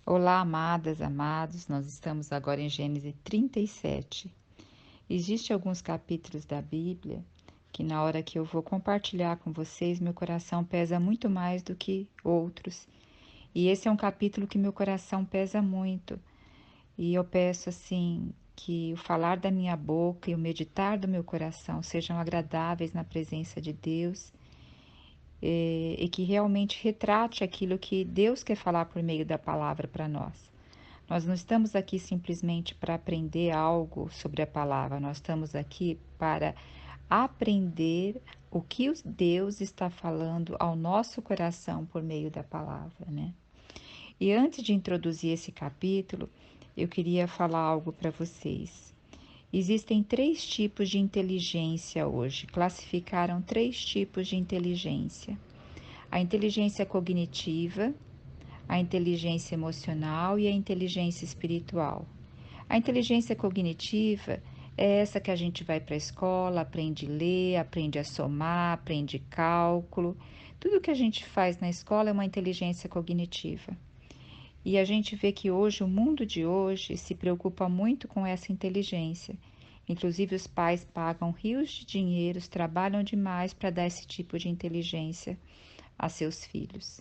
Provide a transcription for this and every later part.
Olá, amadas, amados, nós estamos agora em Gênesis 37. Existem alguns capítulos da Bíblia que na hora que eu vou compartilhar com vocês, meu coração pesa muito mais do que outros. E esse é um capítulo que meu coração pesa muito. E eu peço assim que o falar da minha boca e o meditar do meu coração sejam agradáveis na presença de Deus e que realmente retrate aquilo que Deus quer falar por meio da palavra para nós. Nós não estamos aqui simplesmente para aprender algo sobre a palavra, nós estamos aqui para aprender o que Deus está falando ao nosso coração por meio da palavra, né? E antes de introduzir esse capítulo, eu queria falar algo para vocês. Existem três tipos de inteligência hoje, classificaram três tipos de inteligência: a inteligência cognitiva, a inteligência emocional e a inteligência espiritual. A inteligência cognitiva é essa que a gente vai para a escola, aprende a ler, aprende a somar, aprende cálculo. Tudo que a gente faz na escola é uma inteligência cognitiva. E a gente vê que hoje, o mundo de hoje, se preocupa muito com essa inteligência. Inclusive, os pais pagam rios de dinheiros, trabalham demais para dar esse tipo de inteligência a seus filhos.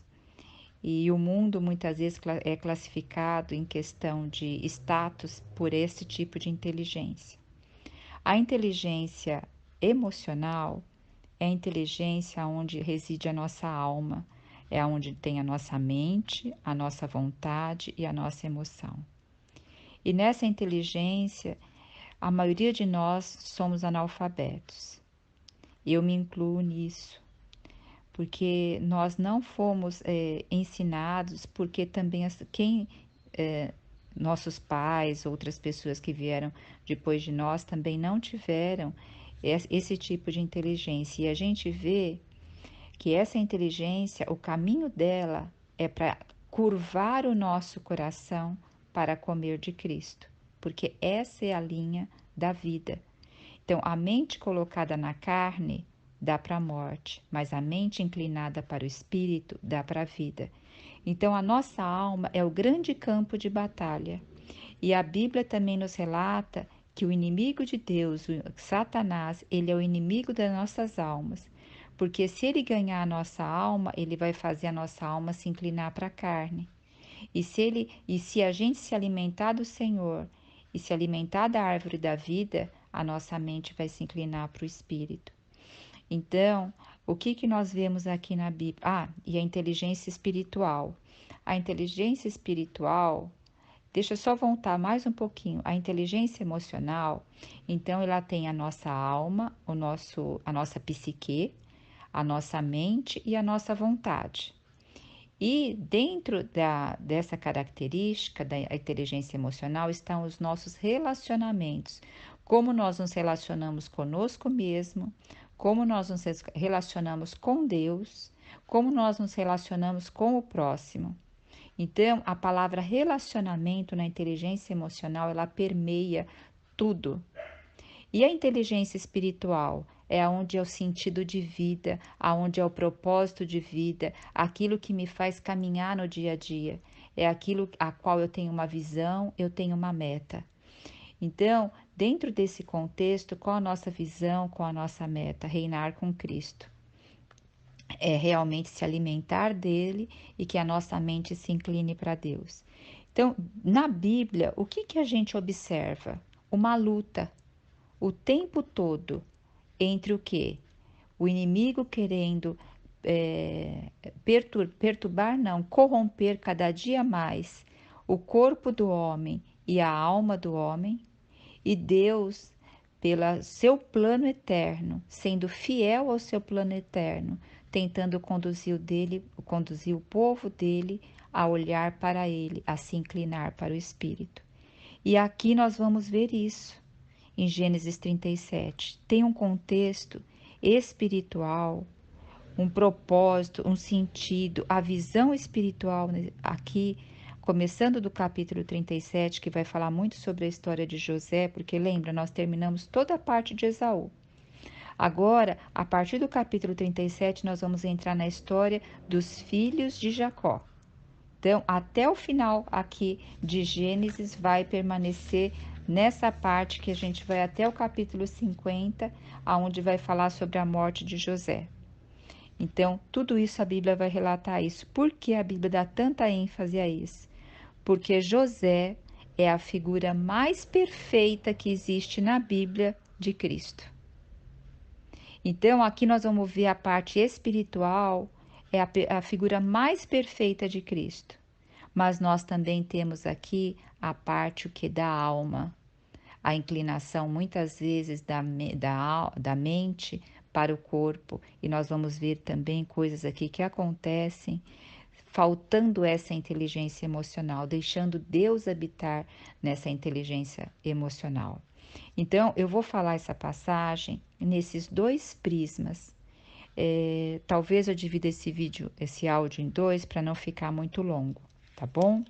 E o mundo muitas vezes é classificado em questão de status por esse tipo de inteligência. A inteligência emocional é a inteligência onde reside a nossa alma, é onde tem a nossa mente, a nossa vontade e a nossa emoção. E nessa inteligência, a maioria de nós somos analfabetos. Eu me incluo nisso, porque nós não fomos ensinados, porque também nossos pais, outras pessoas que vieram depois de nós também não tiveram esse tipo de inteligência. E a gente vê que essa inteligência, o caminho dela é para curvar o nosso coração para comer de Cristo, porque essa é a linha da vida. Então, a mente colocada na carne dá para a morte, mas a mente inclinada para o espírito dá para a vida. Então, a nossa alma é o grande campo de batalha. E a Bíblia também nos relata que o inimigo de Deus, o Satanás, ele é o inimigo das nossas almas. Porque se ele ganhar a nossa alma, ele vai fazer a nossa alma se inclinar para a carne. E se a gente se alimentar do Senhor e se alimentar da árvore da vida, a nossa mente vai se inclinar para o espírito. Então, o que que nós vemos aqui na Bíblia? E a inteligência espiritual. A inteligência espiritual, deixa eu só voltar mais um pouquinho. A inteligência emocional, então ela tem a nossa alma, a nossa psique, a nossa mente e a nossa vontade. E dentro dessa característica da inteligência emocional estão os nossos relacionamentos, como nós nos relacionamos conosco mesmo, como nós nos relacionamos com Deus, como nós nos relacionamos com o próximo. Então, a palavra relacionamento na inteligência emocional, ela permeia tudo. E a inteligência espiritual é onde é o sentido de vida, aonde é o propósito de vida, aquilo que me faz caminhar no dia a dia, é aquilo a qual eu tenho uma visão, eu tenho uma meta. Então, dentro desse contexto, qual a nossa visão, qual a nossa meta? Reinar com Cristo. É realmente se alimentar dele e que a nossa mente se incline para Deus. Então, na Bíblia, o que que a gente observa? Uma luta o tempo todo entre o que? O inimigo querendo perturbar, não, corromper cada dia mais o corpo do homem e a alma do homem, e Deus, pelo seu plano eterno, sendo fiel ao seu plano eterno, tentando conduzir o povo dele a olhar para ele, a se inclinar para o Espírito. E aqui nós vamos ver isso em Gênesis 37. Tem um contexto espiritual, um propósito, um sentido, a visão espiritual aqui, começando do capítulo 37, que vai falar muito sobre a história de José, porque lembra, nós terminamos toda a parte de Esaú. Agora, a partir do capítulo 37, nós vamos entrar na história dos filhos de Jacó. Então, até o final aqui de Gênesis vai permanecer nessa parte que a gente vai até o capítulo 50, aonde vai falar sobre a morte de José. Então, tudo isso a Bíblia vai relatar isso. Por que a Bíblia dá tanta ênfase a isso? Porque José é a figura mais perfeita que existe na Bíblia de Cristo. Então, aqui nós vamos ver a parte espiritual, é a figura mais perfeita de Cristo. Mas nós também temos aqui a parte o que da alma, a inclinação muitas vezes da mente para o corpo. E nós vamos ver também coisas aqui que acontecem faltando essa inteligência emocional, deixando Deus habitar nessa inteligência emocional. Então, eu vou falar essa passagem nesses dois prismas. Talvez eu divida esse áudio em dois para não ficar muito longo, tá bom?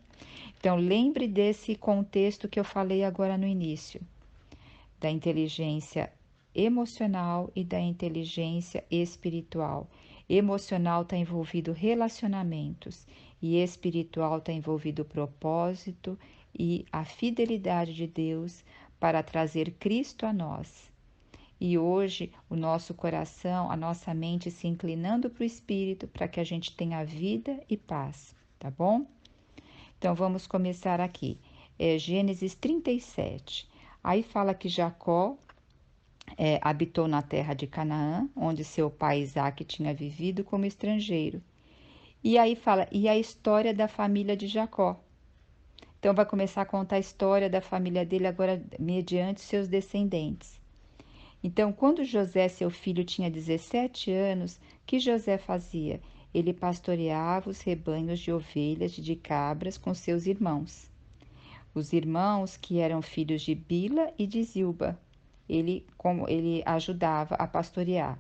Então, lembre desse contexto que eu falei agora no início, da inteligência emocional e da inteligência espiritual. Emocional está envolvido relacionamentos e espiritual está envolvido propósito e a fidelidade de Deus para trazer Cristo a nós. E hoje o nosso coração, a nossa mente se inclinando para o Espírito para que a gente tenha vida e paz, tá bom? Então vamos começar aqui. Gênesis 37. Aí fala que Jacó habitou na terra de Canaã, onde seu pai Isaque tinha vivido como estrangeiro. E aí fala, e a história da família de Jacó. Então vai começar a contar a história da família dele agora mediante seus descendentes. Então, quando José, seu filho, tinha 17 anos, que José fazia? Ele pastoreava os rebanhos de ovelhas e de cabras com seus irmãos. Os irmãos que eram filhos de Bila e de Zilba, ele ajudava a pastorear.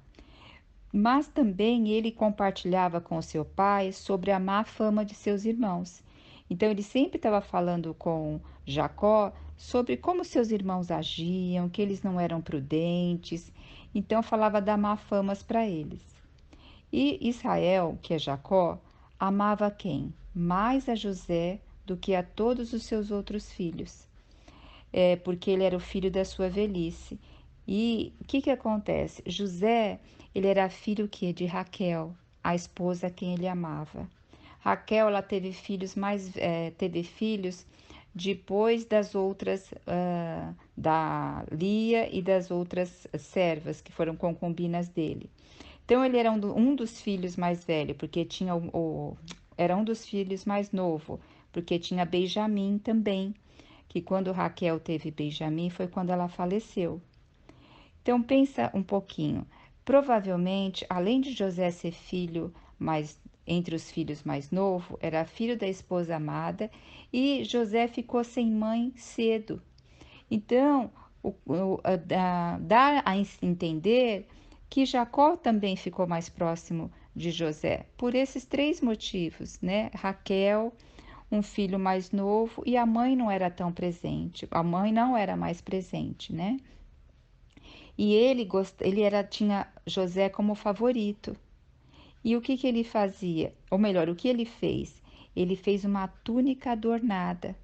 Mas também ele compartilhava com seu pai sobre a má fama de seus irmãos. Então ele sempre estava falando com Jacó sobre como seus irmãos agiam, que eles não eram prudentes. Então falava da má fama para eles. E Israel, que é Jacó, amava quem? Mais a José do que a todos os seus outros filhos, porque ele era o filho da sua velhice. E o que acontece? José, ele era filho de Raquel, a esposa a quem ele amava. Raquel, ela teve filhos depois das outras, da Lia e das outras servas que foram concubinas dele. Então ele era um dos filhos mais velhos, porque tinha era um dos filhos mais novo, porque tinha Benjamim também, que quando Raquel teve Benjamim foi quando ela faleceu. Então pensa um pouquinho. Provavelmente, além de José ser filho entre os filhos mais novo, era filho da esposa amada e José ficou sem mãe cedo. Então, dá a entender que Jacó também ficou mais próximo de José, por esses três motivos, né? Raquel, um filho mais novo, e a mãe não era tão presente, a mãe não era mais presente, né? E ele tinha José como favorito. E o que ele fazia? Ou melhor, o que ele fez? Ele fez uma túnica adornada.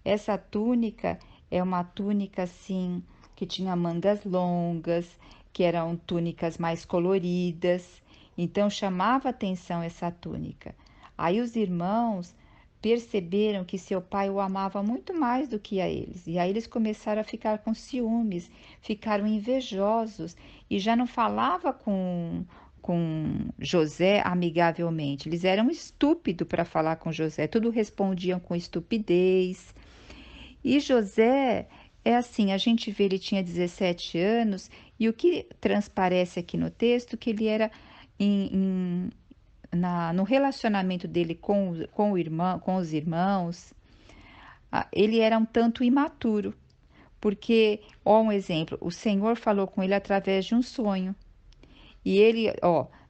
Essa túnica é uma túnica assim, que tinha mangas longas, que eram túnicas mais coloridas. Então chamava atenção essa túnica. Aí os irmãos perceberam que seu pai o amava muito mais do que a eles. E aí eles começaram a ficar com ciúmes, ficaram invejosos e já não falava com José amigavelmente. Eles eram estúpidos para falar com José, tudo respondiam com estupidez. E José é assim, a gente vê ele tinha 17 anos e o que transparece aqui no texto que ele era no relacionamento dele com os irmãos, ele era um tanto imaturo, porque, ó, um exemplo, o Senhor falou com ele através de um sonho. E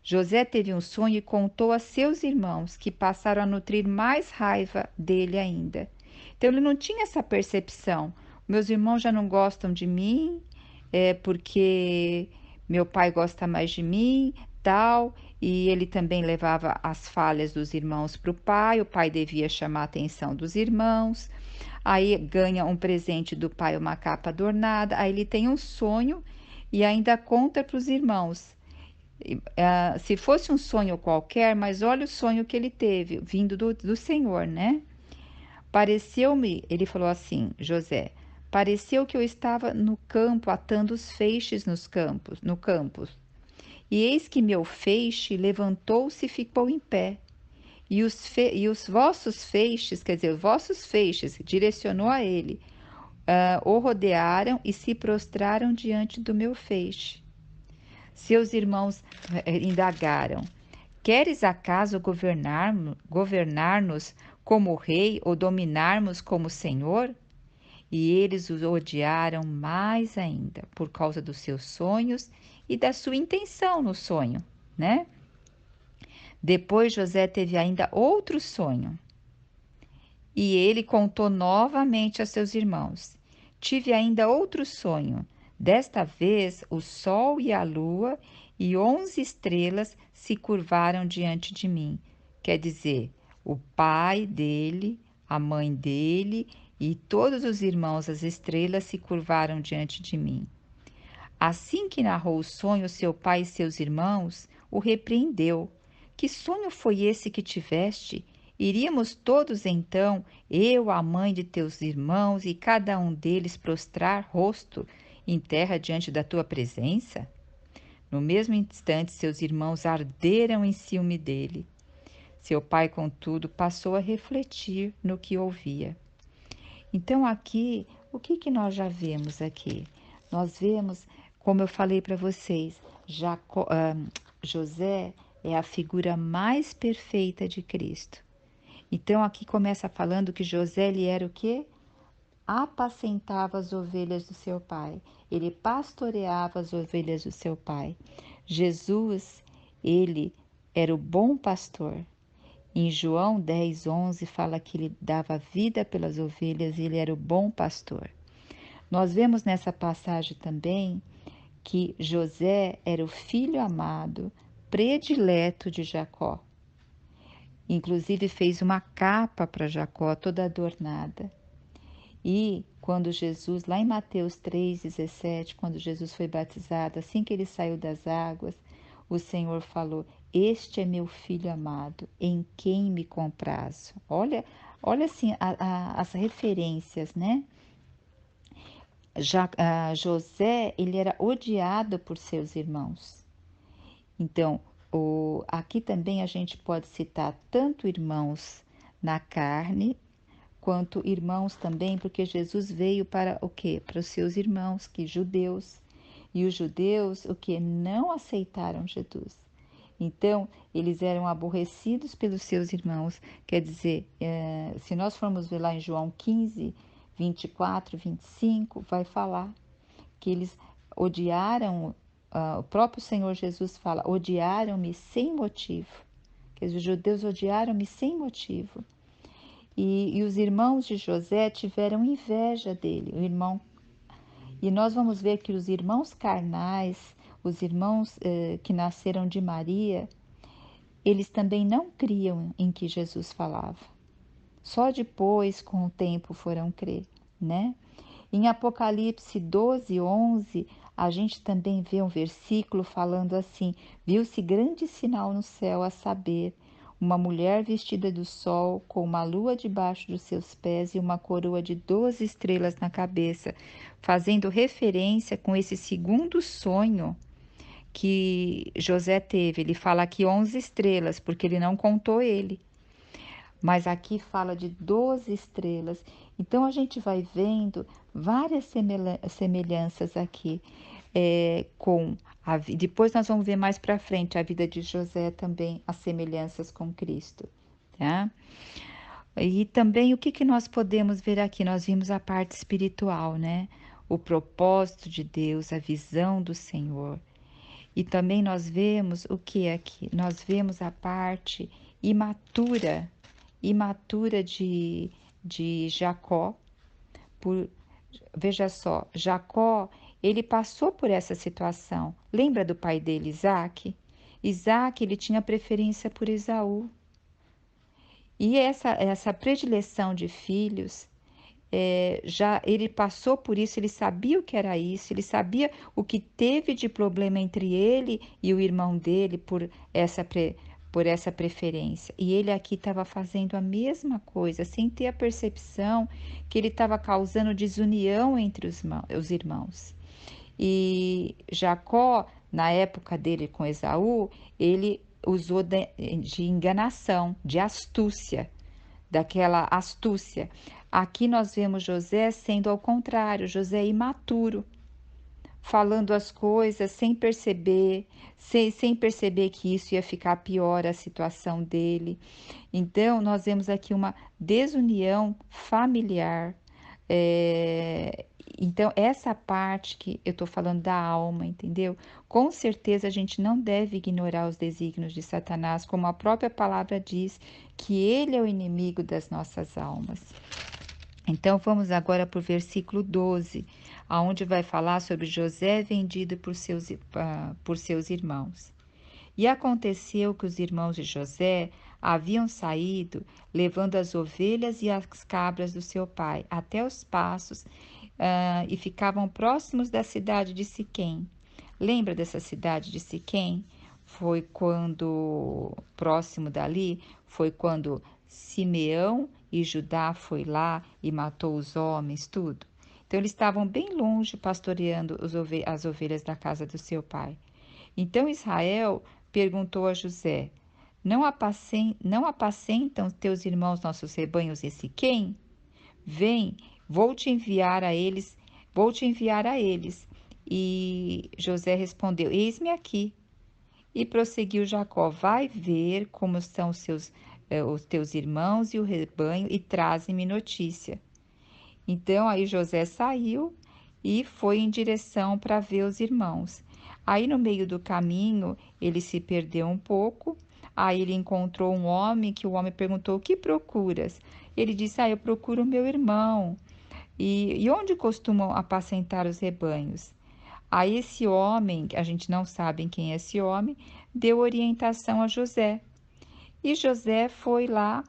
José teve um sonho e contou a seus irmãos, que passaram a nutrir mais raiva dele ainda. Então ele não tinha essa percepção. Meus irmãos já não gostam de mim, porque meu pai gosta mais de mim, tal, e ele também levava as falhas dos irmãos para o pai devia chamar a atenção dos irmãos, aí ganha um presente do pai, uma capa adornada, aí ele tem um sonho e ainda conta para os irmãos. Se fosse um sonho qualquer, mas olha o sonho que ele teve, vindo do Senhor, né? Pareceu-me, ele falou assim, José, pareceu que eu estava no campo atando os feixes no campos. E eis que meu feixe levantou-se e ficou em pé. E os vossos feixes, quer dizer, os vossos feixes, direcionou a ele, o rodearam e se prostraram diante do meu feixe. Seus irmãos indagaram: Queres acaso governar-nos como rei ou dominarmos como senhor? E eles os odiaram mais ainda por causa dos seus sonhos e da sua intenção no sonho, né? Depois José teve ainda outro sonho e ele contou novamente a seus irmãos. Tive ainda outro sonho. Desta vez o sol e a lua e 11 estrelas se curvaram diante de mim. Quer dizer, o pai dele, a mãe dele e todos os irmãos, as estrelas, se curvaram diante de mim. Assim que narrou o sonho, seu pai e seus irmãos o repreendeu. Que sonho foi esse que tiveste? Iríamos todos então, eu, a mãe de teus irmãos e cada um deles prostrar rosto em terra diante da tua presença? No mesmo instante, seus irmãos arderam em ciúme dele. Seu pai, contudo, passou a refletir no que ouvia. Então, aqui, o que nós já vemos aqui? Nós vemos, como eu falei para vocês, José é a figura mais perfeita de Cristo. Então, aqui começa falando que José, ele era o quê? Apacentava as ovelhas do seu pai. Ele pastoreava as ovelhas do seu pai. Jesus, ele era o bom pastor. Em João 10:11 fala que ele dava vida pelas ovelhas e ele era o bom pastor. Nós vemos nessa passagem também que José era o filho amado, predileto de Jacó. Inclusive fez uma capa para Jacó toda adornada. E quando Jesus, lá em Mateus 3:17, quando Jesus foi batizado, assim que ele saiu das águas, o Senhor falou: Este é meu filho amado, em quem me comprazo. Olha assim as referências, né? José, ele era odiado por seus irmãos. Então, aqui também a gente pode citar tanto irmãos na carne, quanto irmãos também, porque Jesus veio para o quê? Para os seus irmãos, que judeus. E os judeus, o que? Não aceitaram Jesus. Então, eles eram aborrecidos pelos seus irmãos. Quer dizer, se nós formos ver lá em João 15, 24, 25, vai falar que eles odiaram, o próprio Senhor Jesus fala, odiaram-me sem motivo. Quer dizer, os judeus odiaram-me sem motivo. E os irmãos de José tiveram inveja dele, o irmão. E nós vamos ver que os irmãos carnais, os irmãos que nasceram de Maria, eles também não criam em que Jesus falava. Só depois, com o tempo, foram crer, né? Em Apocalipse 12:11, a gente também vê um versículo falando assim: viu-se grande sinal no céu, a saber, uma mulher vestida do sol, com uma lua debaixo dos seus pés e uma coroa de 12 estrelas na cabeça, fazendo referência com esse segundo sonho que José teve. Ele fala aqui 11 estrelas, porque ele não contou ele. Mas aqui fala de 12 estrelas. Então a gente vai vendo várias semelhanças aqui depois nós vamos ver mais para frente a vida de José também, as semelhanças com Cristo, tá? E também o que nós podemos ver aqui? Nós vimos a parte espiritual, né? O propósito de Deus, a visão do Senhor. E também nós vemos o que aqui? Nós vemos a parte imatura de Jacó. Veja só, Jacó, ele passou por essa situação. Lembra do pai dele, Isaac? Isaac, ele tinha preferência por Esaú. E essa predileção de filhos, já ele passou por isso, ele sabia o que era isso, ele sabia o que teve de problema entre ele e o irmão dele por essa preferência. E ele aqui estava fazendo a mesma coisa, sem ter a percepção que ele estava causando desunião entre os irmãos. E Jacó, na época dele com Esaú, ele usou de enganação, de astúcia, daquela astúcia. Aqui nós vemos José sendo ao contrário, José imaturo, falando as coisas sem perceber, sem perceber que isso ia ficar pior a situação dele. Então, nós vemos aqui uma desunião familiar. Então, essa parte que eu estou falando da alma, entendeu? Com certeza a gente não deve ignorar os desígnios de Satanás, como a própria palavra diz, que ele é o inimigo das nossas almas. Então, vamos agora para o versículo 12, aonde vai falar sobre José vendido por seus irmãos. E aconteceu que os irmãos de José haviam saído, levando as ovelhas e as cabras do seu pai até os pastos, e ficavam próximos da cidade de Siquém. Lembra dessa cidade de Siquém? Próximo dali, foi quando Simeão e Judá foi lá e matou os homens, tudo. Então, eles estavam bem longe pastoreando as ovelhas da casa do seu pai. Então, Israel perguntou a José: não apacentam teus irmãos nossos rebanhos em Siquém? Vem, vou te enviar a eles. E José respondeu: eis-me aqui. E prosseguiu Jacó: vai ver como são os teus irmãos e o rebanho e traze-me notícia. Então aí José saiu e foi em direção para ver os irmãos. Aí no meio do caminho ele se perdeu um pouco. Aí ele encontrou um homem, que o homem perguntou: o que procuras? Ele disse: eu procuro meu irmão. E onde costumam apacentar os rebanhos? Aí esse homem, a gente não sabe quem é esse homem, deu orientação a José. E José foi lá,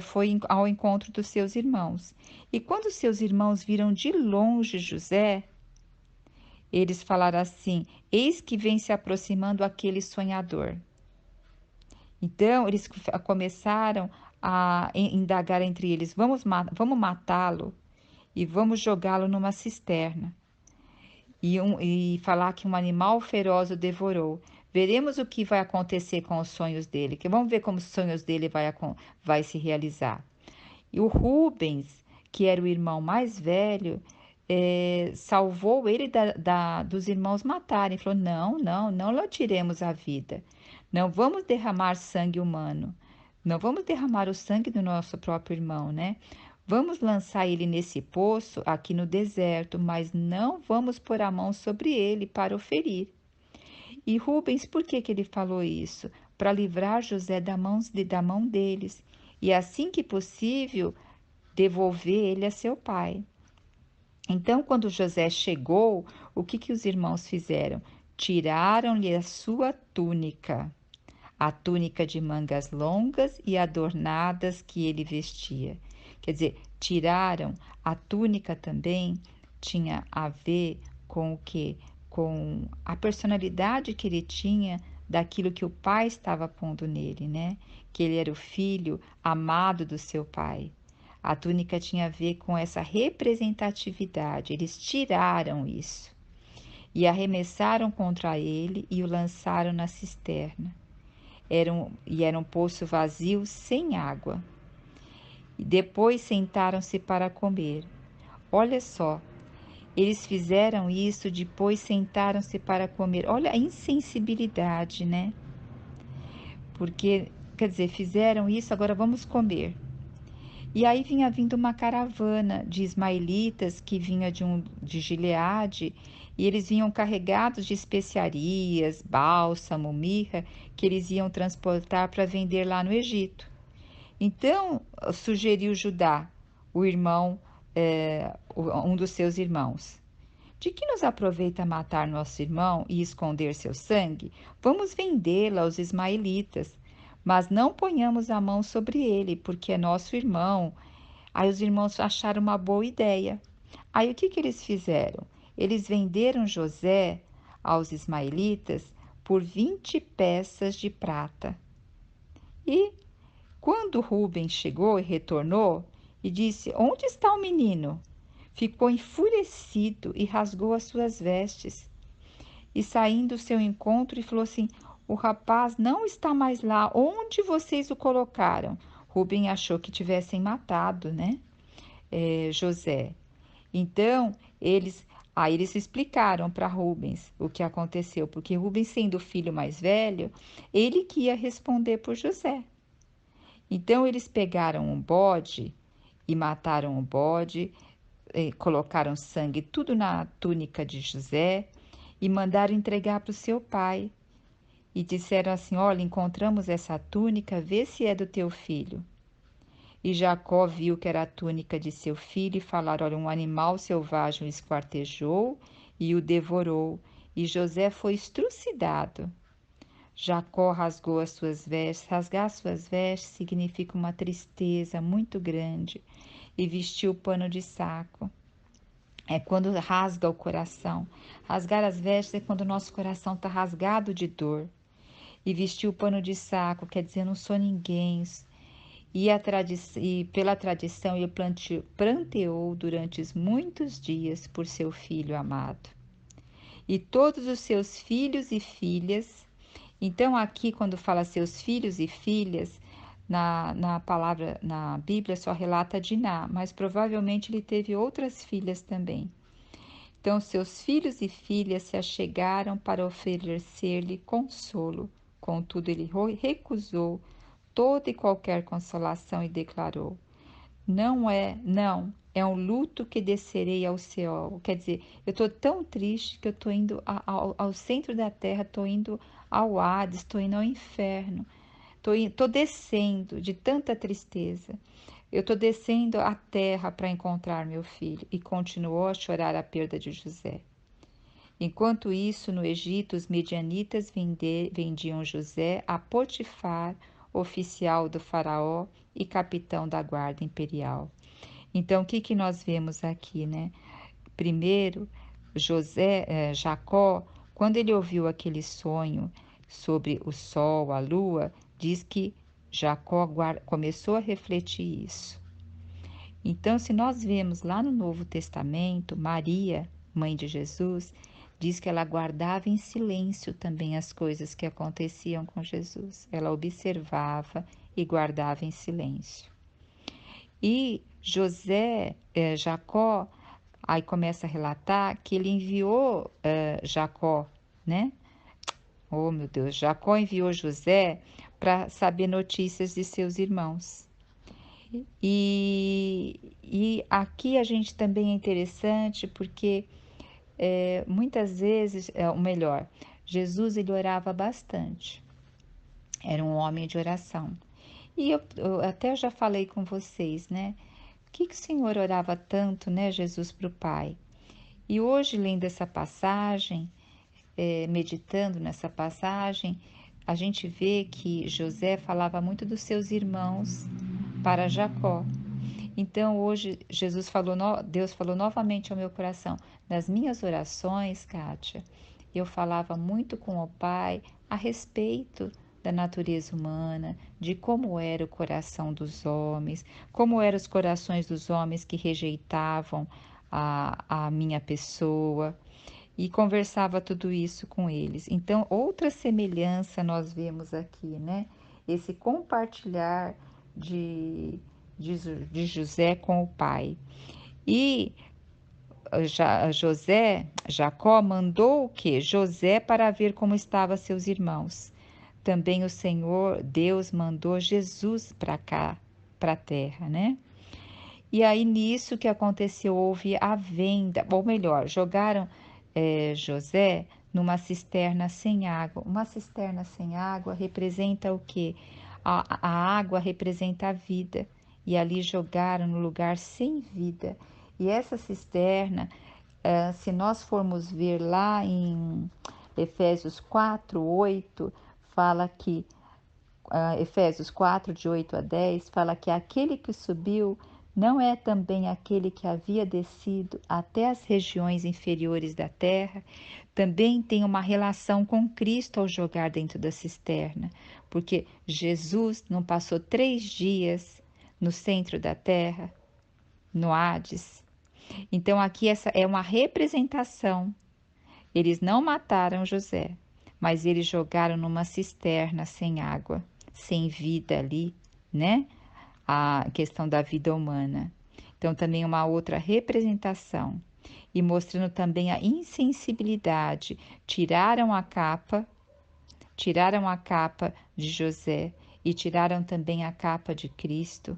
foi ao encontro dos seus irmãos. E quando seus irmãos viram de longe José, eles falaram assim: eis que vem se aproximando aquele sonhador. Então eles começaram a indagar entre eles: vamos matá-lo e vamos jogá-lo numa cisterna. E falar que um animal feroz o devorou. Veremos o que vai acontecer com os sonhos dele, que vamos ver como os sonhos dele vai se realizar. E o Rubens, que era o irmão mais velho, salvou ele dos irmãos matarem. Falou: não lhe tiremos a vida. Não vamos derramar sangue humano. Não vamos derramar o sangue do nosso próprio irmão, né? Vamos lançar ele nesse poço aqui no deserto, mas não vamos pôr a mão sobre ele para o ferir. E Rubens, por que ele falou isso? Para livrar José da mão deles, e assim que possível, devolver ele a seu pai. Então, quando José chegou, o que os irmãos fizeram? Tiraram-lhe a sua túnica, a túnica de mangas longas e adornadas que ele vestia. Quer dizer, tiraram a túnica também, tinha a ver com o quê? Com a personalidade que ele tinha daquilo que o pai estava pondo nele, né? Que ele era o filho amado do seu pai. A túnica tinha a ver com essa representatividade. Eles tiraram isso e arremessaram contra ele e o lançaram na cisterna. Era um poço vazio, sem água. E depois sentaram-se para comer. Olha só, eles fizeram isso, depois sentaram-se para comer. Olha a insensibilidade, né? Porque, quer dizer, fizeram isso, agora vamos comer. E aí vinha vindo uma caravana de ismaelitas que vinha de Gileade, e eles vinham carregados de especiarias, bálsamo, mirra, que eles iam transportar para vender lá no Egito. Então, sugeriu Judá, o irmão, um dos seus irmãos, De que nos aproveita matar nosso irmão e esconder seu sangue? Vamos vendê-lo aos ismaelitas, mas não ponhamos a mão sobre ele, porque é nosso irmão. Aí os irmãos acharam uma boa ideia. Aí o que que eles fizeram? Eles venderam José aos ismaelitas por 20 peças de prata. E quando Rubem chegou e retornou e disse: Onde está o menino? Ficou enfurecido e rasgou as suas vestes. E saindo ao seu encontro e falou assim: O rapaz não está mais lá. Onde vocês o colocaram? Rubem achou que tivessem matado, né? José. Então, eles explicaram para Rubens o que aconteceu, porque Rubens, sendo o filho mais velho, ele que ia responder por José. Então, eles pegaram um bode e mataram o bode, colocaram sangue tudo na túnica de José e mandaram entregar para o seu pai. E disseram assim: Olha, encontramos essa túnica, vê se é do teu filho. E Jacó viu que era a túnica de seu filho e falaram: Olha, um animal selvagem o esquartejou e o devorou. E José foi estrucidado. Jacó rasgou as suas vestes. Rasgar as suas vestes significa uma tristeza muito grande. E vestiu o pano de saco. É quando rasga o coração. Rasgar as vestes é quando o nosso coração está rasgado de dor. E vestiu o pano de saco, quer dizer, não sou ninguém. E pela tradição ele pranteou durante muitos dias por seu filho amado. E todos os seus filhos e filhas. Então, aqui, quando fala seus filhos e filhas, na palavra, na Bíblia, só relata Diná, mas provavelmente ele teve outras filhas também. Então, seus filhos e filhas se achegaram para oferecer-lhe consolo. Contudo, ele recusou toda e qualquer consolação e declarou: não, é um luto que descerei ao céu. Quer dizer, eu estou tão triste que eu estou indo ao centro da terra, estou indo ao Hades, estou indo ao inferno, estou descendo de tanta tristeza. Eu estou descendo à terra para encontrar meu filho. E continuou a chorar a perda de José. Enquanto isso, no Egito, os medianitas vendiam José a Potifar, oficial do faraó e capitão da guarda imperial. Então, o que que nós vemos aqui, né? Primeiro, Jacó, quando ele ouviu aquele sonho sobre o sol, a lua, diz que Jacó começou a refletir isso. Então, se nós vemos lá no Novo Testamento, Maria, mãe de Jesus, diz que ela guardava em silêncio também as coisas que aconteciam com Jesus. Ela observava e guardava em silêncio. E Jacó, aí começa a relatar que ele enviou Jacó, né? Oh, meu Deus, Jacó enviou José para saber notícias de seus irmãos. E aqui a gente também é interessante porque muitas vezes, ou melhor, Jesus ele orava bastante, era um homem de oração. E eu até já falei com vocês, né? O que o Senhor orava tanto, né, Jesus, para o Pai? E hoje, lendo essa passagem, meditando nessa passagem, a gente vê que José falava muito dos seus irmãos para Jacó. Então hoje Deus falou novamente ao meu coração. Nas minhas orações, Kátia, eu falava muito com o Pai a respeito da natureza humana, de como era o coração dos homens, como eram os corações dos homens que rejeitavam a minha pessoa, e conversava tudo isso com eles. Então, outra semelhança nós vemos aqui, né? Esse compartilhar de, de José com o pai. E Jacó mandou o quê? José para ver como estavam seus irmãos. Também o Senhor, Deus, mandou Jesus para cá, para a terra, né? E aí nisso que aconteceu, houve a venda, ou melhor, jogaram José numa cisterna sem água. Uma cisterna sem água representa o quê? A água representa a vida. E ali jogaram no lugar sem vida. E essa cisterna se nós formos ver lá em Efésios 4:8, fala que, Efésios 4, de 8 a 10, fala que aquele que subiu não é também aquele que havia descido até as regiões inferiores da terra. Também tem uma relação com Cristo ao jogar dentro da cisterna, porque Jesus não passou 3 dias no centro da terra, no Hades. Então aqui essa é uma representação. Eles não mataram José, mas eles jogaram numa cisterna sem água, sem vida ali, né? A questão da vida humana. Então também uma outra representação. E mostrando também a insensibilidade. Tiraram a capa de José e tiraram também a capa de Cristo.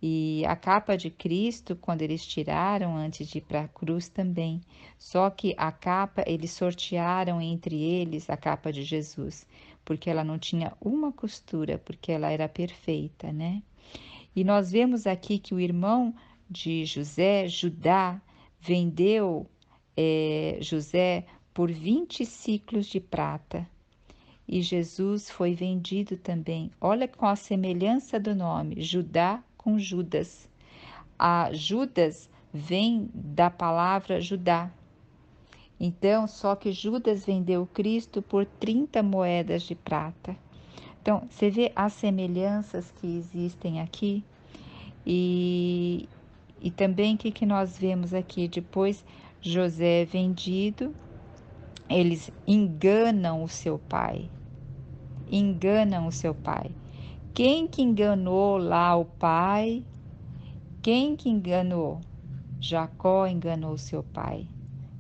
E a capa de Cristo, quando eles tiraram antes de ir para a cruz também. Só que a capa, eles sortearam entre eles a capa de Jesus, porque ela não tinha uma costura, porque ela era perfeita, né? E nós vemos aqui que o irmão de José, Judá, vendeu José por 20 ciclos de prata. E Jesus foi vendido também. Olha com a semelhança do nome, Judá com Judas. A Judas vem da palavra Judá. Então, só que Judas vendeu Cristo por 30 moedas de prata. Então, você vê as semelhanças que existem aqui. E também o que nós vemos aqui? Depois, José é vendido, eles enganam o seu pai. Enganam o seu pai. Quem que enganou lá o pai? Quem que enganou? Jacó enganou seu pai,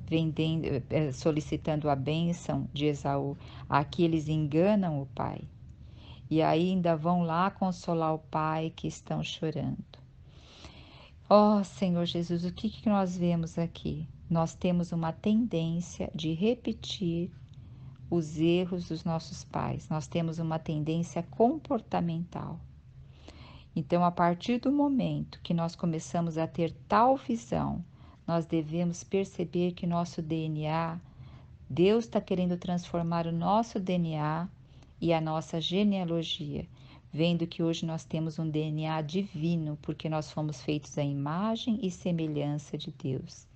vendendo, solicitando a bênção de Esaú. Aqui eles enganam o pai. E ainda vão lá consolar o pai que estão chorando. Ó Senhor Jesus, o que nós vemos aqui? Nós temos uma tendência de repetir os erros dos nossos pais. Nós temos uma tendência comportamental. Então, a partir do momento que nós começamos a ter tal visão, nós devemos perceber que nosso DNA, Deus está querendo transformar o nosso DNA e a nossa genealogia, vendo que hoje nós temos um DNA divino, porque nós fomos feitos à imagem e semelhança de Deus.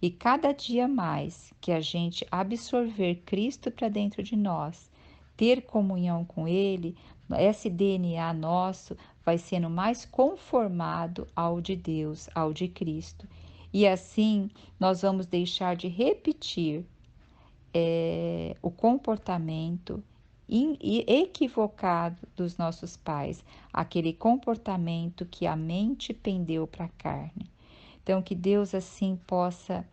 E cada dia mais que a gente absorver Cristo para dentro de nós, ter comunhão com Ele, esse DNA nosso vai sendo mais conformado ao de Deus, ao de Cristo. E assim nós vamos deixar de repetir o comportamento equivocado dos nossos pais, aquele comportamento que a mente pendeu para a carne. Então, que Deus assim possa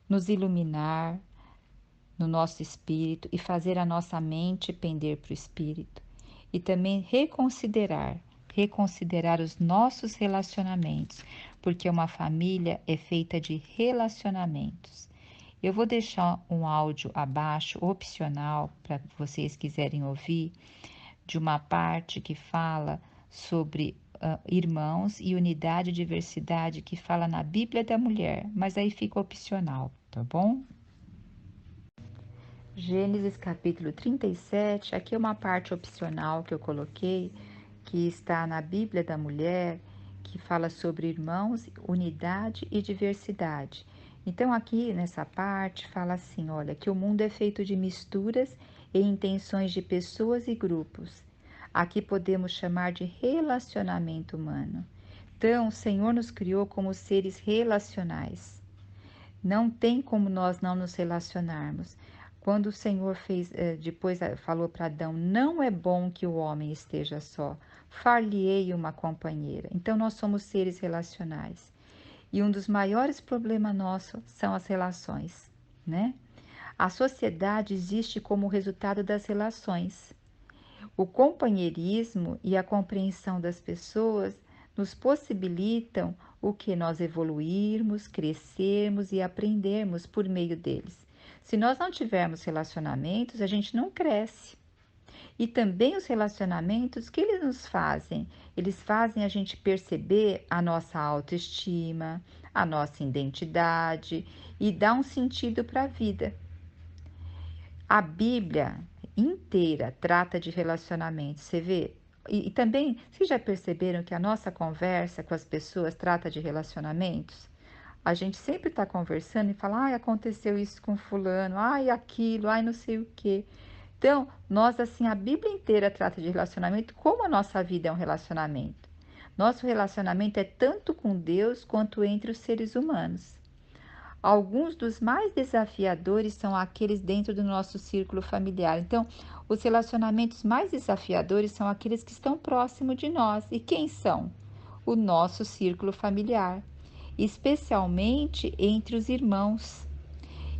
nos iluminar no nosso espírito e fazer a nossa mente pender para o espírito. E também reconsiderar os nossos relacionamentos, porque uma família é feita de relacionamentos. Eu vou deixar um áudio abaixo, opcional, para vocês quiserem ouvir, de uma parte que fala sobre irmãos e unidade e diversidade, que fala na Bíblia da Mulher, mas aí fica opcional, tá bom? Gênesis capítulo 37, aqui é uma parte opcional que eu coloquei, que está na Bíblia da Mulher, que fala sobre irmãos, unidade e diversidade. Então aqui nessa parte fala assim, olha, que o mundo é feito de misturas e intenções de pessoas e grupos. Aqui podemos chamar de relacionamento humano. Então, o Senhor nos criou como seres relacionais. Não tem como nós não nos relacionarmos. Quando o Senhor depois falou para Adão, não é bom que o homem esteja só, far-lhe-ei uma companheira. Então nós somos seres relacionais. E um dos maiores problemas nossos são as relações, né? A sociedade existe como resultado das relações. O companheirismo e a compreensão das pessoas nos possibilitam o que nós evoluirmos, crescermos e aprendermos por meio deles. Se nós não tivermos relacionamentos, a gente não cresce. E também os relacionamentos que eles nos fazem. Eles fazem a gente perceber a nossa autoestima, a nossa identidade e dar um sentido para a vida. A Bíblia inteira trata de relacionamentos, você vê? E também, vocês já perceberam que a nossa conversa com as pessoas trata de relacionamentos? A gente sempre está conversando e fala, ai, aconteceu isso com fulano, ai, aquilo, ai, não sei o quê. Então, nós, assim, a Bíblia inteira trata de relacionamento, como a nossa vida é um relacionamento. Nosso relacionamento é tanto com Deus quanto entre os seres humanos. Alguns dos mais desafiadores são aqueles dentro do nosso círculo familiar. Então, os relacionamentos mais desafiadores são aqueles que estão próximo de nós. E quem são? O nosso círculo familiar, especialmente entre os irmãos.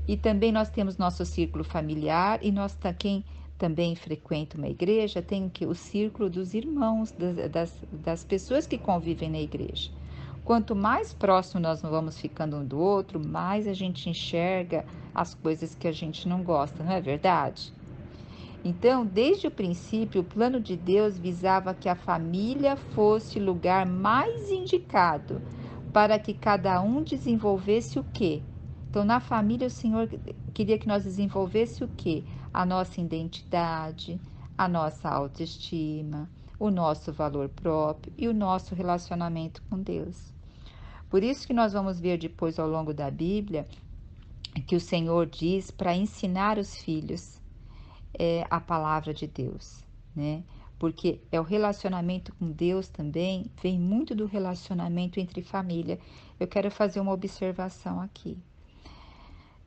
E também nós temos nosso círculo familiar e quem também frequenta uma igreja tem que o círculo dos irmãos, das pessoas que convivem na igreja. Quanto mais próximo nós vamos ficando um do outro, mais a gente enxerga as coisas que a gente não gosta, não é verdade? Então, desde o princípio, o plano de Deus visava que a família fosse o lugar mais indicado para que cada um desenvolvesse o quê? Então, na família, o Senhor queria que nós desenvolvesse o quê? A nossa identidade, a nossa autoestima, o nosso valor próprio e o nosso relacionamento com Deus. Por isso que nós vamos ver depois ao longo da Bíblia que o Senhor diz para ensinar os filhos a palavra de Deus, né? Porque é o relacionamento com Deus também, vem muito do relacionamento entre família. Eu quero fazer uma observação aqui.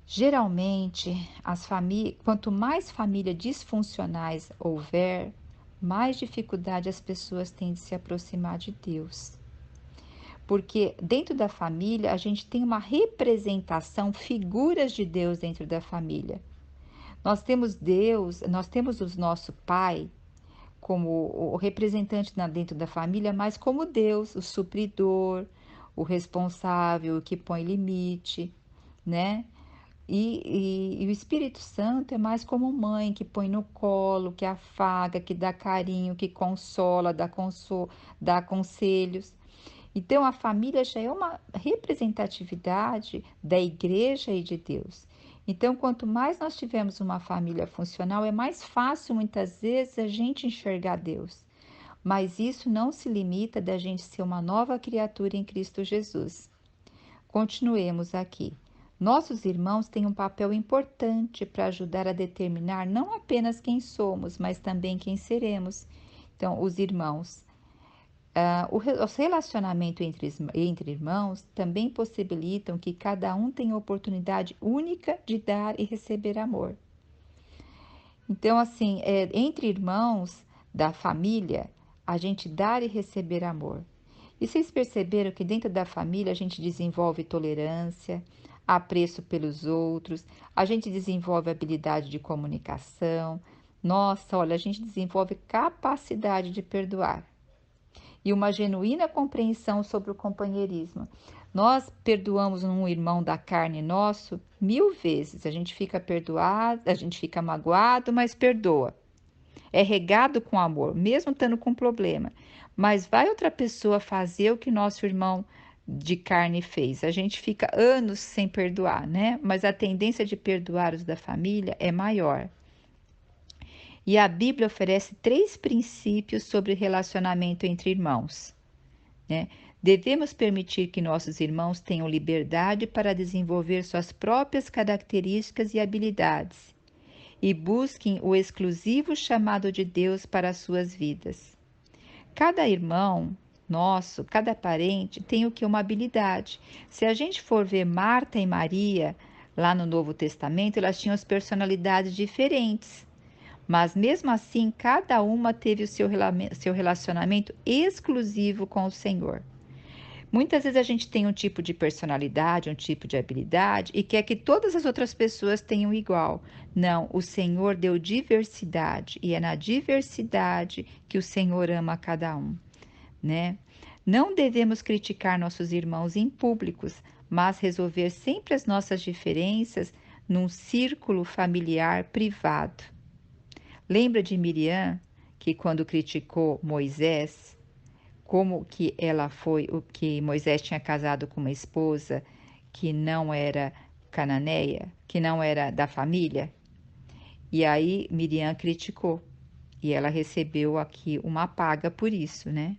Geralmente, quanto mais famílias disfuncionais houver, mais dificuldade as pessoas têm de se aproximar de Deus. Porque dentro da família, a gente tem uma representação, figuras de Deus dentro da família. Nós temos Deus, nós temos o nosso Pai como o representante dentro da família, mas como Deus, o supridor, o responsável, o que põe limite, né? E o Espírito Santo é mais como mãe, que põe no colo, que afaga, que dá carinho, que consola, dá conselhos. Então, a família já é uma representatividade da igreja e de Deus. Então, quanto mais nós tivermos uma família funcional, é mais fácil muitas vezes a gente enxergar Deus. Mas isso não se limita da gente ser uma nova criatura em Cristo Jesus. Continuemos aqui. Nossos irmãos têm um papel importante para ajudar a determinar não apenas quem somos, mas também quem seremos. Então, os irmãos. Os relacionamentos entre irmãos também possibilitam que cada um tenha a oportunidade única de dar e receber amor. Então, assim, entre irmãos da família, a gente dar e receber amor. E vocês perceberam que dentro da família a gente desenvolve tolerância, apreço pelos outros, a gente desenvolve habilidade de comunicação. Nossa, olha, a gente desenvolve capacidade de perdoar e uma genuína compreensão sobre o companheirismo. Nós perdoamos um irmão da carne nosso 1000 vezes. A gente fica perdoado, a gente fica magoado, mas perdoa. É regado com amor, mesmo estando com problema. Mas vai outra pessoa fazer o que nosso irmão de carne fez. A gente fica anos sem perdoar, né? Mas a tendência de perdoar os da família é maior. E a Bíblia oferece 3 princípios sobre relacionamento entre irmãos, né? Devemos permitir que nossos irmãos tenham liberdade para desenvolver suas próprias características e habilidades e busquem o exclusivo chamado de Deus para as suas vidas. Cada irmão nosso, cada parente tem o que? Uma habilidade. Se a gente for ver Marta e Maria, lá no Novo Testamento, elas tinham as personalidades diferentes. Mas mesmo assim, cada uma teve o seu relacionamento exclusivo com o Senhor. Muitas vezes a gente tem um tipo de personalidade, um tipo de habilidade e quer que todas as outras pessoas tenham igual. Não, o Senhor deu diversidade e é na diversidade que o Senhor ama cada um, né? Não devemos criticar nossos irmãos em públicos, mas resolver sempre as nossas diferenças num círculo familiar privado. Lembra de Miriam, que quando criticou Moisés, como que ela foi, o que Moisés tinha casado com uma esposa que não era cananeia, que não era da família, e aí Miriam criticou, e ela recebeu aqui uma paga por isso, né?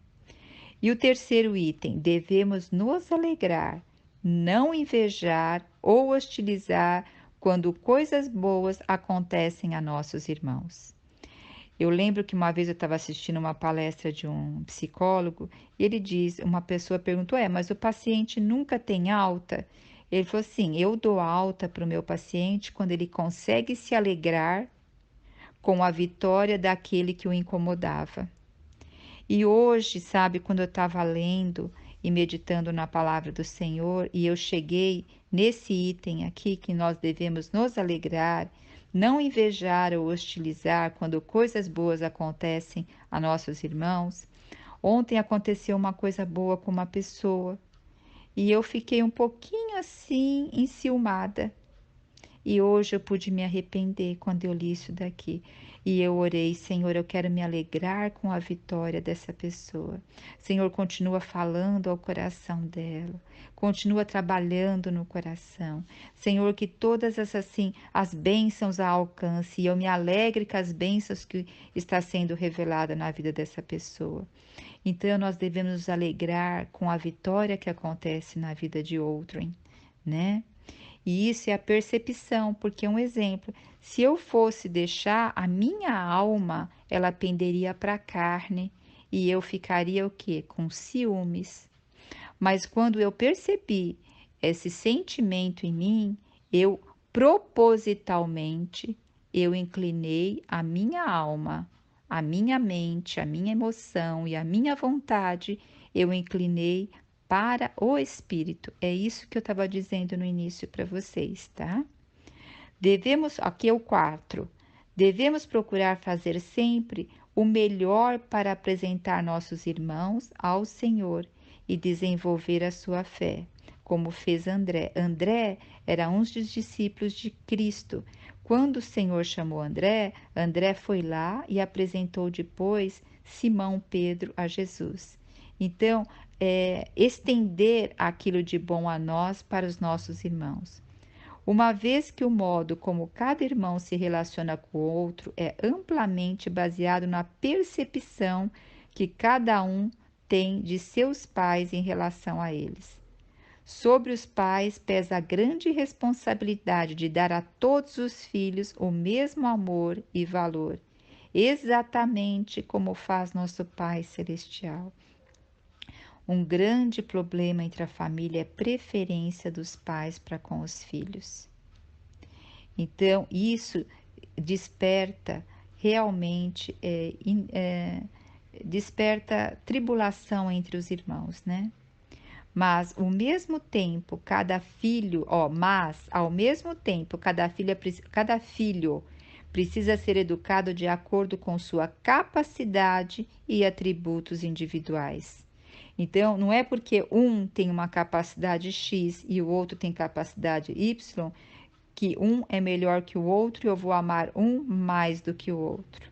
E o terceiro item, devemos nos alegrar, não invejar ou hostilizar quando coisas boas acontecem a nossos irmãos. Eu lembro que uma vez eu estava assistindo uma palestra de um psicólogo e ele diz, uma pessoa perguntou, mas o paciente nunca tem alta? Ele falou assim, eu dou alta para o meu paciente quando ele consegue se alegrar com a vitória daquele que o incomodava. E hoje, sabe, quando eu estava lendo e meditando na palavra do Senhor, e eu cheguei nesse item aqui que nós devemos nos alegrar, não invejar ou hostilizar quando coisas boas acontecem a nossos irmãos. Ontem aconteceu uma coisa boa com uma pessoa e eu fiquei um pouquinho assim enciumada. E hoje eu pude me arrepender quando eu li isso daqui. E eu orei, Senhor, eu quero me alegrar com a vitória dessa pessoa. Senhor, continua falando ao coração dela. Continua trabalhando no coração. Senhor, que todas essas, assim, as bênçãos a alcance. E eu me alegre com as bênçãos que está sendo revelada na vida dessa pessoa. Então, nós devemos nos alegrar com a vitória que acontece na vida de outrem, né? E isso é a percepção, porque um exemplo, se eu fosse deixar a minha alma, ela penderia para a carne e eu ficaria o quê? Com ciúmes. Mas quando eu percebi esse sentimento em mim, eu propositalmente eu inclinei a minha alma, a minha mente, a minha emoção e a minha vontade, eu inclinei para o espírito. É isso que eu estava dizendo no início para vocês, tá? Devemos, aqui é o 4. Devemos procurar fazer sempre o melhor para apresentar nossos irmãos ao Senhor e desenvolver a sua fé, como fez André. André era um dos discípulos de Cristo. Quando o Senhor chamou André, André foi lá e apresentou depois Simão Pedro a Jesus. Então, estender aquilo de bom a nós para os nossos irmãos. Uma vez que o modo como cada irmão se relaciona com o outro é amplamente baseado na percepção que cada um tem de seus pais em relação a eles. Sobre os pais pesa a grande responsabilidade de dar a todos os filhos o mesmo amor e valor, exatamente como faz nosso Pai Celestial. Um grande problema entre a família é a preferência dos pais para com os filhos. Então, isso desperta realmente, desperta tribulação entre os irmãos, né? Mas, ao mesmo tempo, cada filho precisa ser educado de acordo com sua capacidade e atributos individuais. Então, não é porque um tem uma capacidade X e o outro tem capacidade Y, que um é melhor que o outro e eu vou amar um mais do que o outro.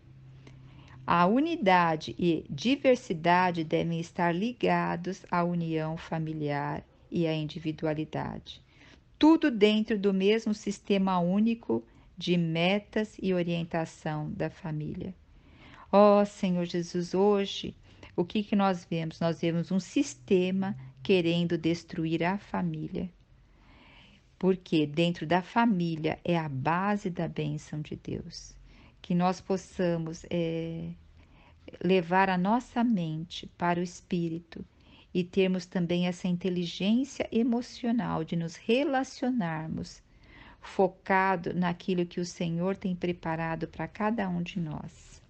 A unidade e diversidade devem estar ligados à união familiar e à individualidade. Tudo dentro do mesmo sistema único de metas e orientação da família. Ó Senhor Jesus, hoje, o que nós vemos? Nós vemos um sistema querendo destruir a família. Porque dentro da família é a base da bênção de Deus. Que nós possamos levar a nossa mente para o espírito e termos também essa inteligência emocional de nos relacionarmos focado naquilo que o Senhor tem preparado para cada um de nós.